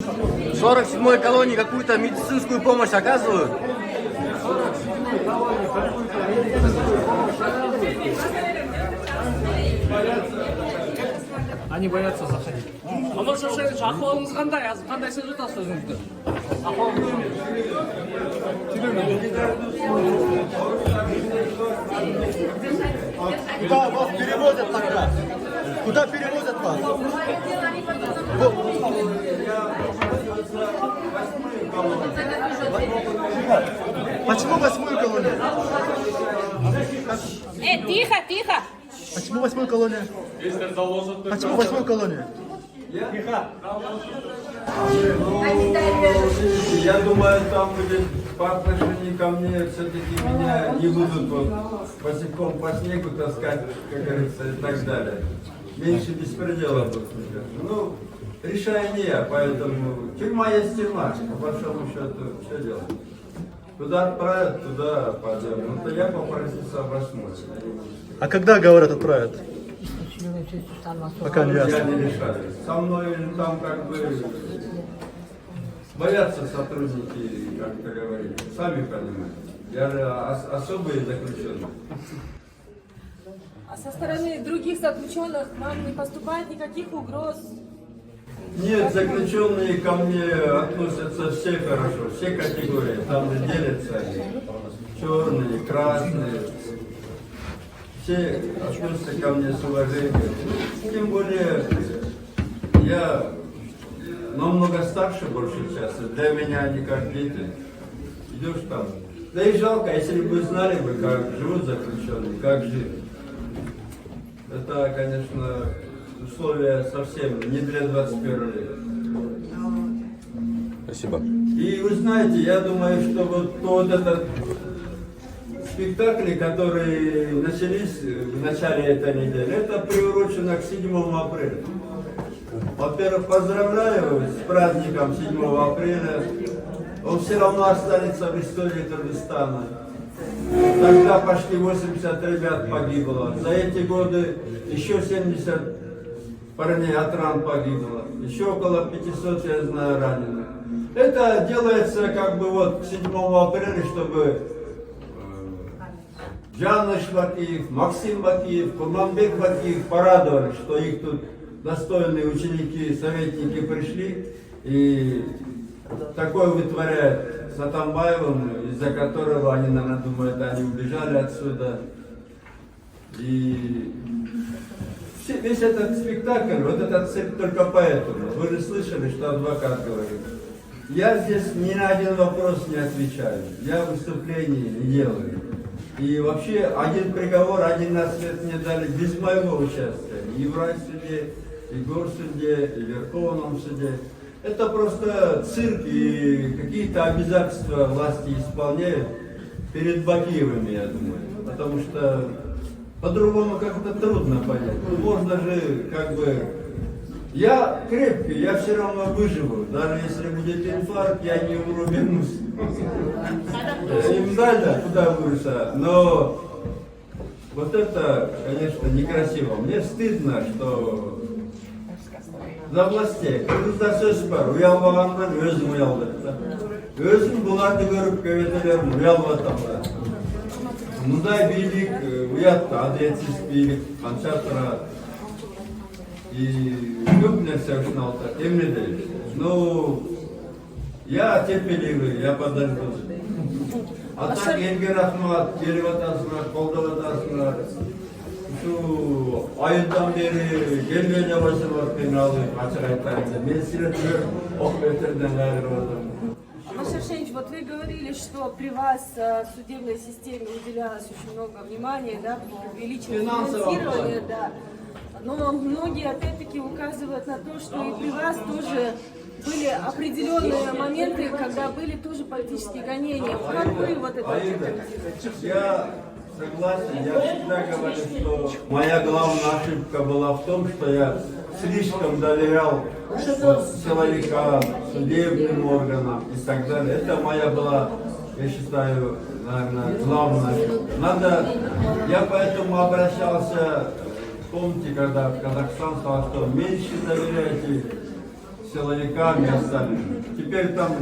47-й колонии какую-то медицинскую помощь оказывают? Они боятся заходить. Ama şaşırtıcı. Ahvalınız qanday? Qanday söz tutasınız özünüzdə? Куда вас перевозят тогда? Куда перевозят вас? Почему 8-ю колонию? Тихо, тихо. Почему 8-ю колонию? Почему 8-ю колонию? Я думаю, там будет по отношению ко мне все-таки меня не будут вот босиком по снегу таскать, как говорится, и так далее. Меньше беспредела будет. Ну, решаю не я, поэтому тюрьма есть тюрьма, по большому счету, что делать? Куда отправят, туда пойдем. Ну, то я попросился в 8-й. А когда, говорят, отправят? Пока не Я ясно. не решаю. Со мной там как бы боятся сотрудники, как это говорили. Сами понимаете. Я же особые заключенные. А со стороны других заключенных вам не поступает никаких угроз? Нет, заключенные ко мне относятся все хорошо, все категории. Там же делятся они. Черные, красные. Все относятся ко мне с уважением. Тем более, я намного старше больше часа. Для меня они как дети. Идешь там. Да и жалко, если бы вы знали бы, как живут заключенные, как жили. Это, конечно, условия совсем не для 21 века. Спасибо. И вы знаете, я думаю, что вот этот спектакли, которые начались в начале этой недели, это приурочено к 7 апреля. Во-первых, поздравляю с праздником 7 апреля. Он все равно останется в истории Кыргызстана. Тогда почти 80 ребят погибло. За эти годы еще 70 парней от ран погибло. Еще около 500, я знаю, раненых. Это делается как бы вот 7 апреля, чтобы Джаныш Бакиев, Максим Бакиев, Курманбек Бакиев порадовали, что их тут достойные ученики, советники пришли и такое вытворяют с Атамбаевым, из-за которого они, наверное, думают, они убежали отсюда. И весь этот спектакль, вот этот цирк только поэтому. Вы же слышали, что адвокат говорит. Я здесь ни на один вопрос не отвечаю. Я выступлений не делаю. И вообще один приговор, один наслед мне дали без моего участия. И в райсуде, и в горсуде, и в Верховном суде. Это просто цирк и какие-то обязательства власти исполняют перед Бакиевыми, я думаю. Потому что по-другому как-то трудно понять. Ну, можно же как бы... Я крепкий, я все равно выживу. Даже если будет инфаркт, я не умру, вернусь. Не знаю, куда вырваться. Но вот это, конечно, некрасиво. Мне стыдно, что за властей. Кыргызда сөз бар, уялбагандан өзүм уялдым. Өзүм буларды көрүп көбөтөлөрүм уялып атам. Мындай бийлик уят, адретсиз бийлик канча турат. И көп нерсе ушун алат. Эмне дейбиз? Ну, я терпеливый, я подожду. А так элге рахмат, келип атасыңар, колдоп атасыңар. Şu ayından beri gelmeyen yavaşlar penalıyım, açık айтайын. Мен сирет görüp, окметерден кайрылдым. Маша Арсеньевич, вот вы говорили, что при вас в судебной системе уделялось очень много внимания, да, по увеличению финансирования, да. Но многие опять-таки указывают на то, что и при вас тоже были определенные моменты, когда были тоже политические гонения. Как вы вот это прокомментируете? Я согласен, я всегда говорю, что моя главная ошибка была в том, что я слишком доверял силовикам, судебным органам и так далее. Это моя была, я считаю, наверное, главная ошибка. Я поэтому обращался, помните, когда в Казахстан сказал, что меньше доверяйте силовиками остальными. Теперь там,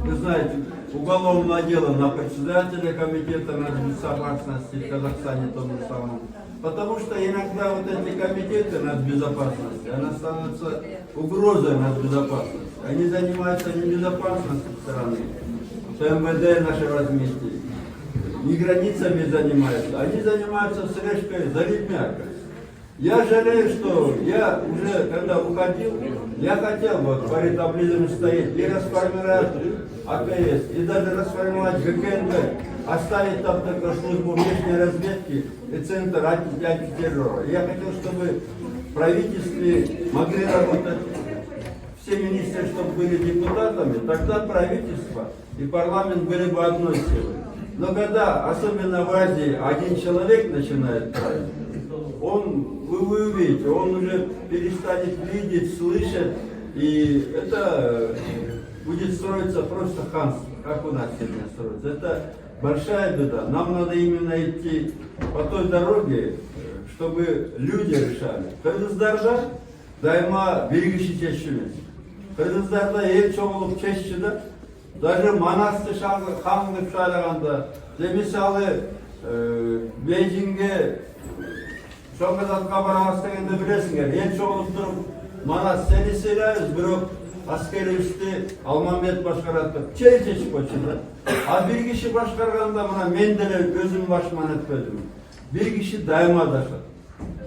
вы знаете, уголовное дело на председателя комитета нацбезопасности в Казахстане том же самом. Потому что иногда вот эти комитеты нацбезопасности, она становится угрозой нацбезопасности. Они занимаются не безопасностью страны, МВД наше разместили, не границами занимаются, они занимаются слежкой за людьми. Я жалею, что я уже, когда уходил, я хотел бы по таблицам стоять и расформировать АКС, и даже расформировать ГКНБ, оставить там только службу внешней разведки и центр антитеррора. Я хотел, чтобы в правительстве могли работать все министры, чтобы были депутатами, тогда правительство и парламент были бы одной силой. Но когда, особенно в Азии, один человек начинает править, вы увидите, он уже перестанет видеть, слышать, и это будет строиться просто ханство, как у нас сегодня строится. Это большая беда. Нам надо именно идти по той дороге, чтобы люди решали. Кыргыздарда дайма белгиши чечилет. Кыргыздарда эл чоңулуп чеччиде. Даже Манасты ханды шайлағанда, мисалы Бейжинге Шоңғазатқа барамыз дегенде білесіңдер, ел чоңылып тұрып, Манас сені сыйлаймыз, бирок аскери ишти Алмамбет башкарады. Чей чечип койчу. А бир киши башкарганда мына мен деле өзүм башыман этпедим. Бир киши дайыма адашат.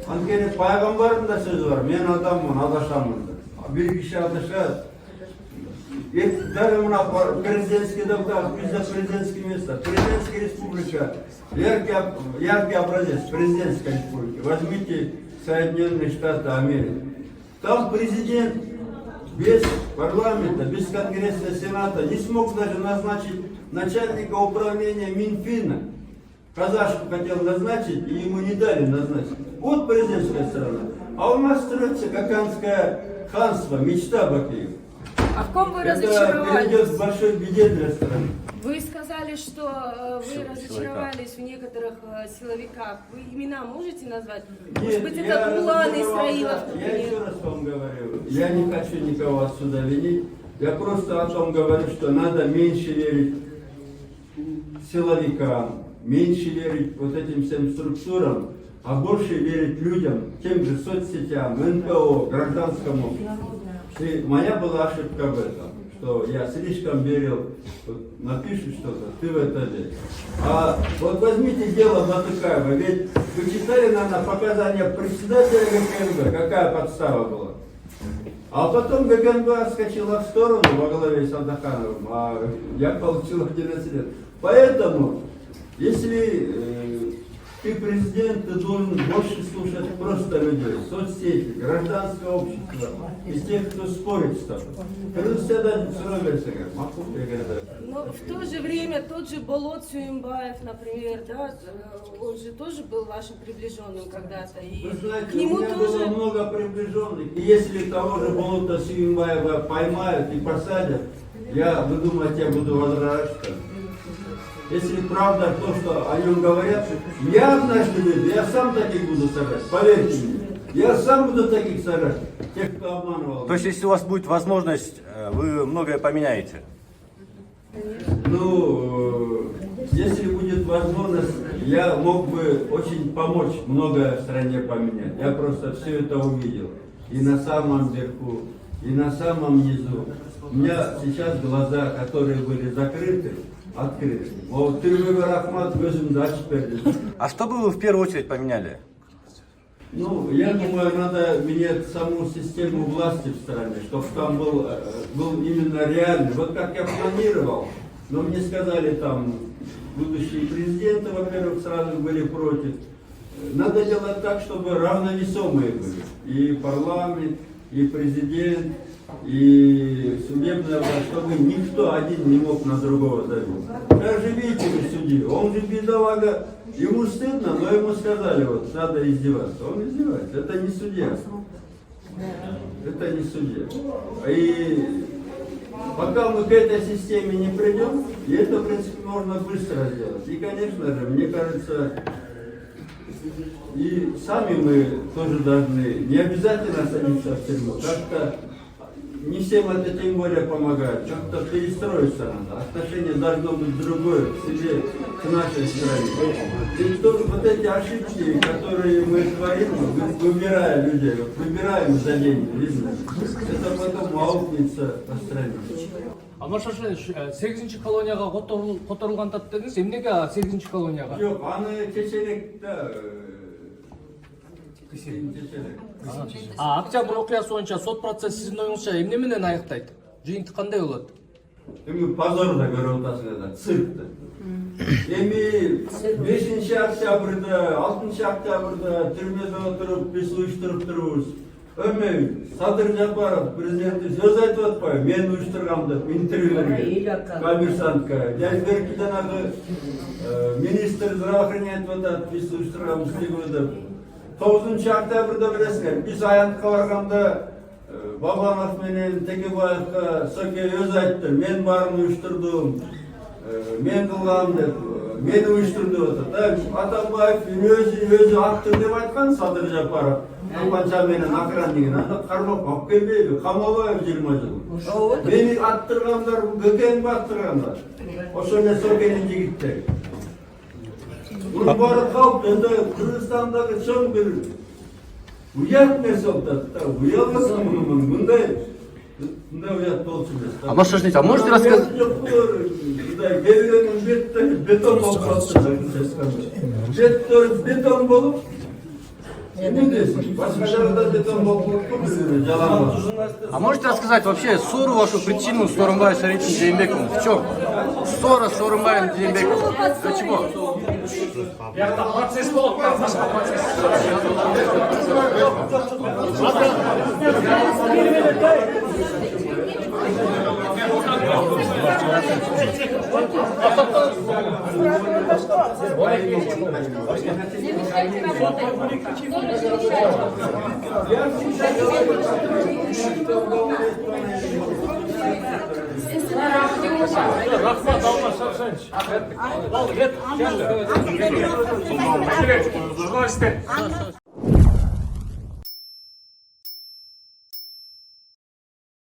Анткени пайгамбардын да сөзү бар, мен адаммын, адашамын. Бир киши адашат. Даже мына президентский доклад, bizde президентский место, президентская республика, яркий образец, президентской республики. Возьмите Соединенные Штаты Америки. Там президент без парламента, без Конгресса, Сената не смог даже назначить начальника управления Минфина. Казашку хотел назначить, и ему не дали назначить. Вот президентская страна. А у нас строится коканское ханство, мечта Бакиева. А в ком вы Это разочаровались? приведет к большой беде для страны. Вы сказали, что вы разочаровались в некоторых силовиках. Вы имена можете назвать? Может быть, это Булан Исраилов? Я еще раз вам говорю, я не хочу никого отсюда винить. Я просто о том говорю, что надо меньше верить силовикам, меньше верить вот этим всем структурам, а больше верить людям, тем же соцсетям, НКО, гражданскому обществу. И моя была ошибка в этом, что я слишком верил, вот напишут что-то, ты в это веришь. А вот возьмите дело Батукаева, ведь вы читали, наверное, показания председателя ГКНБ, какая подстава была. А потом ГКНБ отскочила в сторону во главе с Андахановым, а я получил 11 лет. Поэтому, если ты президент, ты должен больше слушать просто людей, соцсети, гражданское общество, из тех, кто спорит с тобой. Но в то же время тот же Болот Сюимбаев, например, да, он же тоже был вашим приближенным когда-то. И вы знаете, к нему у меня тоже... было много приближенных. И если того же Болота Сюимбаева поймают и посадят, вы думаете, я буду возражать? Если правда то, что о нем говорят, я однажды выйду, я сам таких буду сажать, поверьте мне. Я сам буду таких сажать, тех, кто обманывал. То есть, если у вас будет возможность, вы многое поменяете? Ну, если будет возможность, я мог бы очень помочь многое в стране поменять. Я просто все это увидел. И на самом верху, и на самом низу. У меня сейчас глаза, которые были закрыты, открыты. Вот ты Рахмат gözüm de açık verdi. А что бы вы в первую очередь поменяли? Ну, я думаю, надо менять саму систему власти в стране, чтобы там был именно реальный. Вот как я планировал, но мне сказали там, будущие президенты, во-первых, сразу были против. Надо делать так, чтобы равновесомые были. И парламент, и президент, и судебная власть, чтобы никто один не мог на другого давить. Даже видите вы судью, он же бедолага, ему стыдно, но ему сказали, вот, надо издеваться. Он издевается, это не судья. Это не судья. И пока мы к этой системе не придем, и это, в принципе, можно быстро сделать. И, конечно же, мне кажется, и сами мы тоже должны, не обязательно садиться в тюрьму, как-то не всем это тем более помогает. Как-то перестроиться надо. Отношение должно быть другое к себе, к нашей стране. И тоже вот эти ошибки, которые мы творим, выбирая людей, вот выбираем за деньги, видно, это потом аукнется по стране. Амаршашевич, 8-ci колонияга которулганда дедиңиз, эмнеге 8-ci колонияга? Yok, anı keçenek de keçenek. Октябрь окуясы боюнча сот процесси сиздин оюңузча эмне менен аяктайт? Жыйынтык кандай болот? Эми позор да көрүп атасыңар, циркты. Эми 5 октябрда, 6 октябрда түрмөдө отуруп, биз уюштуруп турубуз. Ömür, Sadır Japarov prezidenti söz aytып atпайбы, мен уюштургам деп интервьюлерге, коммерсантка. Жайберки жанагы министр здравоохранения айтып атат, биз уюштурганбыз деп. 9 октябрда билесиңер, биз аянтка барганда Бабанов менен Текебаевка Соке өз айтты, мен барын уюштурдум, мен кылгам деп, мени уюштурду деп атат. Атамбаев өзү аттыр деп айткан Садыр Жапаров. Қанша менен ақыран деген, анда қармап алып келбейді, қамалбайбы 20 жыл. Мені аттырғандар, бөкен баттырғандар. Ошо эле Сокенин жигиттери. Буну баары калп, енді Кыргызстандагы чоң бир уят нерсе болуп да, уялмасын мындай уят болчу эмес. Амаршашевич, а можете рассказать? Келгенин беттери бетон болуп калды. Беттери бетон болуп, А можете рассказать вообще ссору вашу, причину Сооронбаев с Алиевым Жээнбековым? В чем? Ссора с Сооронбаевым и Жээнбековым. Для чего? Процесс болот, башка процесс. Рахмат, Алмаз Шаршевич.